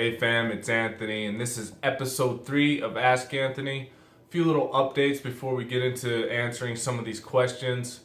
Hey fam, it's Anthony, and this is episode 3 of Ask Anthony. A few little updates before we get into answering some of these questions.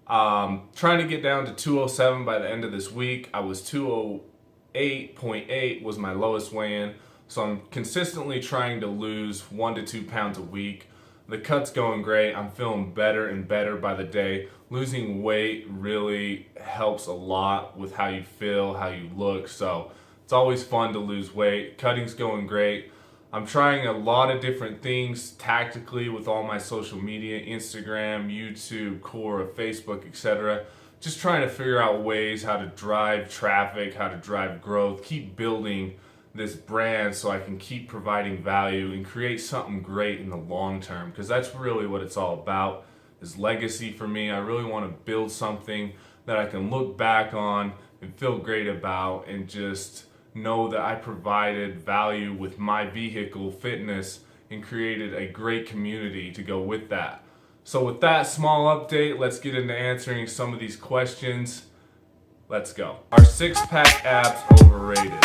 Trying to get down to 207 by the end of this week. I was 208.8 was my lowest weigh-in, so I'm consistently trying to lose 1 to 2 pounds a week. The cut's going great. I'm feeling better and better by the day. Losing weight really helps a lot with how you feel, how you look, so it's always fun to lose weight. Cutting's going great. I'm trying a lot of different things tactically with all my social media, Instagram, YouTube, Quora, Facebook, etc. Just trying to figure out ways how to drive traffic, how to drive growth, keep building this brand so I can keep providing value and create something great in the long term, because that's really what it's all about, is legacy for me. I really want to build something that I can look back on and feel great about and just know that I provided value with my vehicle, fitness, and created a great community to go with that. So with that small update, let's get into answering some of these questions. Let's go. Are six-pack abs overrated?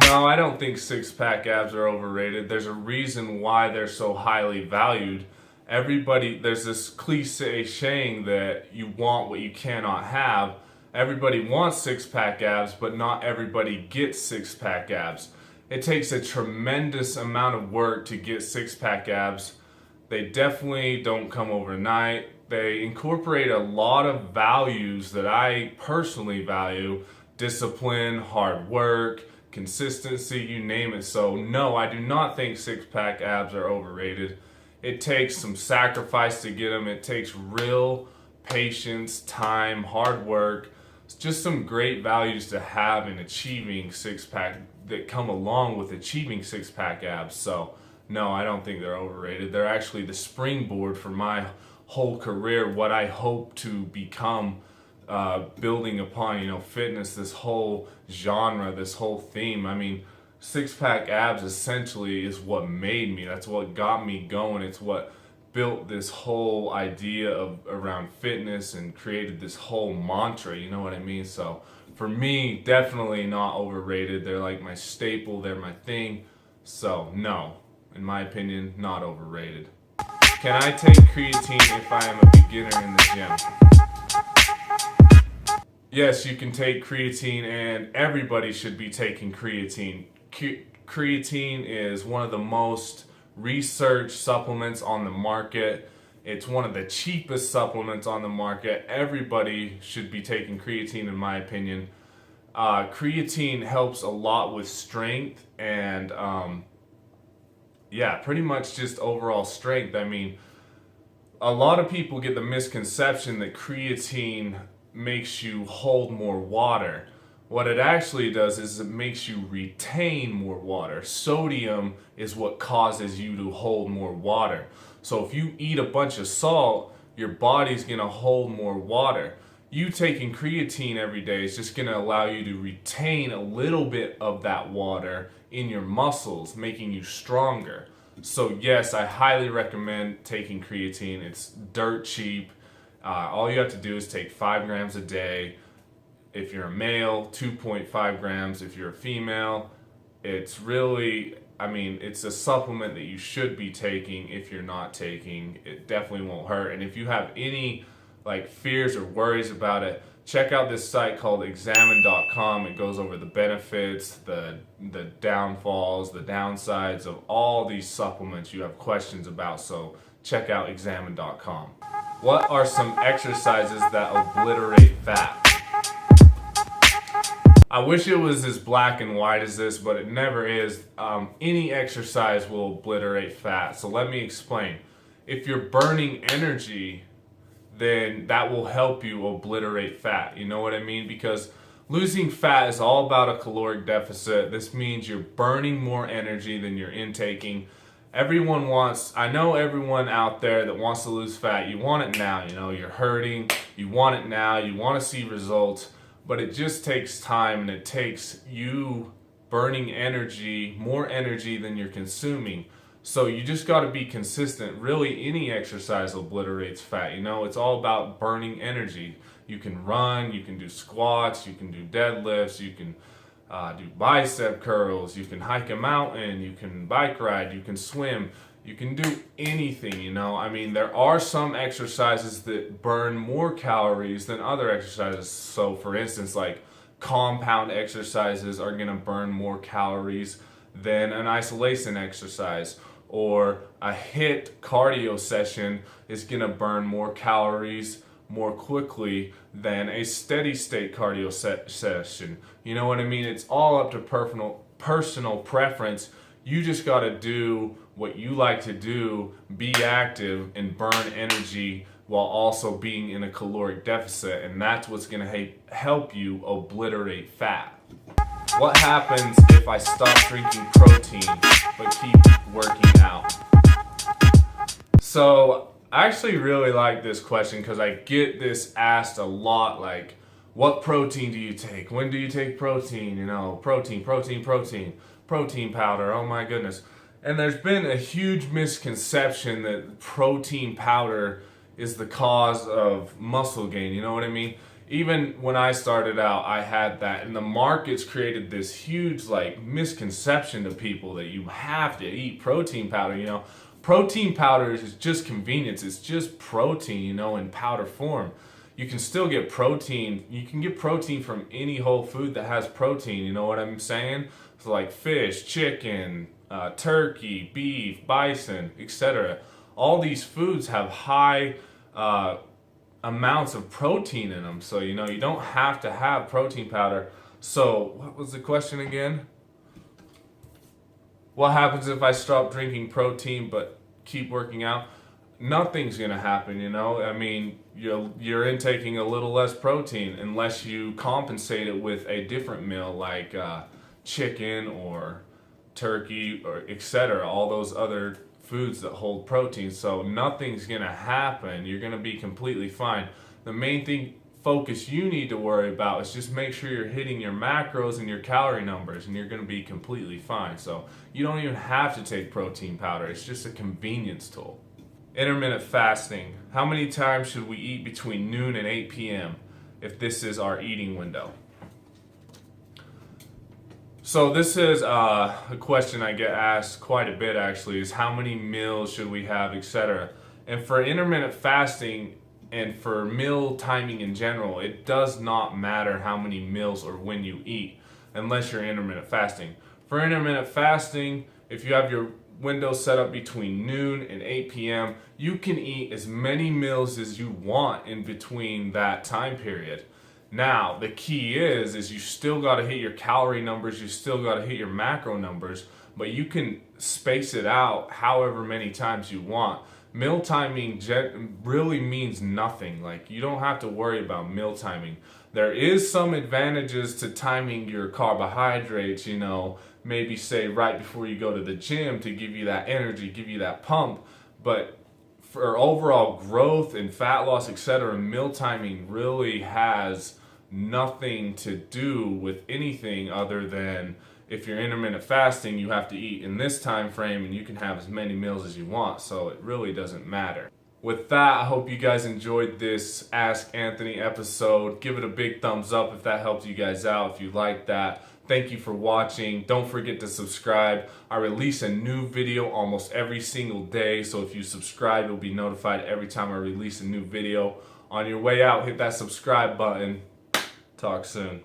No, I don't think six-pack abs are overrated. There's a reason why they're so highly valued. There's this cliche saying that you want what you cannot have. Everybody wants six-pack abs, but not everybody gets six-pack abs. It takes a tremendous amount of work to get six-pack abs. They definitely don't come overnight. They incorporate a lot of values that I personally value: discipline, hard work, consistency, you name it. So no, I do not think six-pack abs are overrated. It takes some sacrifice to get them. It takes real patience, time, hard work. It's just some great values to have in achieving six-pack that come along with achieving six-pack abs. So no, I don't think they're overrated. They're actually the springboard for my whole career, what I hope to become, building upon, fitness, this whole genre, this whole theme. I mean, six-pack abs essentially is what made me. That's what got me going. It's what built this whole idea around fitness and created this whole mantra, you know what I mean? So for me, definitely not overrated. They're like my staple, they're my thing. So no, in my opinion, not overrated. Can I take creatine if I am a beginner in the gym? Yes, you can take creatine, and everybody should be taking creatine. Creatine is one of the most research supplements on the market. It's one of the cheapest supplements on the market. Everybody should be taking creatine, in my opinion. Creatine helps a lot with strength and pretty much just overall strength. I mean, a lot of people get the misconception that creatine makes you hold more water. What it actually does is it makes you retain more water. Sodium is what causes you to hold more water. So if you eat a bunch of salt, your body's gonna hold more water. You taking creatine every day is just gonna allow you to retain a little bit of that water in your muscles, making you stronger. So yes, I highly recommend taking creatine. It's dirt cheap. All you have to do is take 5 grams a day. If you're a male, 2.5 grams. If you're a female, it's really, it's a supplement that you should be taking. If you're not taking, it definitely won't hurt. And if you have any fears or worries about it, check out this site called examine.com. It goes over the benefits, the downfalls, the downsides of all these supplements you have questions about. So check out examine.com. What are some exercises that obliterate fat? I wish it was as black and white as this, but it never is. Any exercise will obliterate fat. So let me explain. If you're burning energy, then that will help you obliterate fat. You know what I mean? Because losing fat is all about a caloric deficit. This means you're burning more energy than you're intaking. I know everyone out there that wants to lose fat, you want it now. You're hurting, you want it now, you want to see results. But it just takes time, and it takes you burning energy, more energy than you're consuming. So you just got to be consistent. Really, any exercise obliterates fat. It's all about burning energy. You can run, you can do squats, you can do deadlifts, you can do bicep curls, you can hike a mountain, you can bike ride, you can swim, you can do anything, you know. I mean, there are some exercises that burn more calories than other exercises. So for instance, like compound exercises are gonna burn more calories than an isolation exercise, or a HIIT cardio session is gonna burn more calories more quickly than a steady state cardio session. You know what I mean? It's all up to personal preference. You just got to do what you like to do, be active and burn energy while also being in a caloric deficit, and that's what's going to help you obliterate fat. What happens if I stop drinking protein but keep working out? So I actually really like this question because I get this asked a lot, like, what protein do you take? When do you take protein? You know, protein powder, oh my goodness. And there's been a huge misconception that protein powder is the cause of muscle gain, you know what I mean? Even when I started out, I had that, and the markets created this huge like misconception to people that you have to eat protein powder, you know. Protein powder is just convenience. It's just protein, you know, in powder form. You can still get protein. You can get protein from any whole food that has protein, you know what I'm saying? So like fish, chicken, turkey, beef, bison, etc. All these foods have high amounts of protein in them. So, you know, you don't have to have protein powder. So, what was the question again? What happens if I stop drinking protein but keep working out? Nothing's gonna happen, you know. I mean, you're intaking a little less protein unless you compensate it with a different meal like chicken or turkey or etc. All those other foods that hold protein. So nothing's gonna happen. You're gonna be completely fine. The main focus you need to worry about is just make sure you're hitting your macros and your calorie numbers, and you're going to be completely fine. So you don't even have to take protein powder. It's just a convenience tool. Intermittent fasting. How many times should we eat between noon and 8 p.m. if this is our eating window? So this is a question I get asked quite a bit actually, is how many meals should we have, etc. And for intermittent fasting, and for meal timing in general, it does not matter how many meals or when you eat, unless you're intermittent fasting. For intermittent fasting, if you have your window set up between noon and 8 p.m., you can eat as many meals as you want in between that time period. Now, the key is you still got to hit your calorie numbers, you still got to hit your macro numbers, but you can space it out however many times you want. Meal timing really means nothing. Like, you don't have to worry about meal timing. There is some advantages to timing your carbohydrates, you know, maybe say right before you go to the gym to give you that energy, give you that pump. But for overall growth and fat loss, etc., meal timing really has nothing to do with anything other than if you're intermittent fasting, you have to eat in this time frame and you can have as many meals as you want, so it really doesn't matter. With that, I hope you guys enjoyed this Ask Anthony episode. Give it a big thumbs up if that helped you guys out, if you liked that. Thank you for watching. Don't forget to subscribe. I release a new video almost every single day, so if you subscribe, you'll be notified every time I release a new video. On your way out, hit that subscribe button. Talk soon.